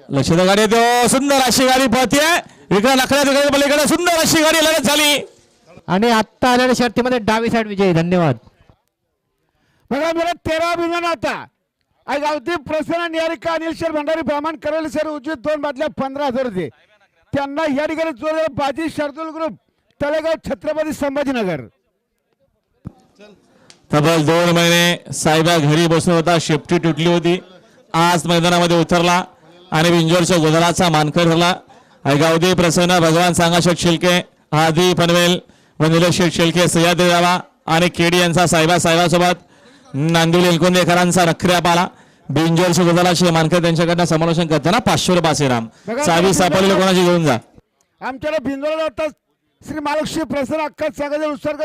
लक्षात गाडी तो सुंदर अशी गाडी पळते इकडे लखड्या पलीकडे सुंदर अशी गाडी लढत झाली आणि आत्ता आलेल्या शर्तीमध्ये डावी साईड विजयी. धन्यवाद. बघा मला 13 बिंजन आता आज गावती प्रसन्न निहारिका अनिल सर भंडारी ब्राह्मण करेल सर उचित 2 बादल्या 15,000 होते त्यांना या ठिकाणी जोर बाजी शार्दूल ग्रुप तळेगाव छत्रपती संभाजीनगर. तब्बल 2 महिने साहेबा घरी बसून होता शेपटी तुटली होती आज मैदानामध्ये उतरला आणि बिंजोरच्या गोधराचा मानकर ठरला. गावदी प्रसन्न भगवान सांगाशेठ शिल्के आदी पनवेल व निलेश शेठ शिल्के सह्याद्री रावा आणि केडी यांचा साहेबासोबत नांदिवली एलकुंदेकरांचा रखऱ्या पाला बिंजोरच्या गोधराचे मानकर त्यांच्याकडनं समालोचन करताना 500 रुपये राम चावी सापडलेली कोणाची घेऊन जा. आमच्याला भिंजोला श्री महालक्ष्मी प्रसन्न अक्का सांगायचं उत्सर्ग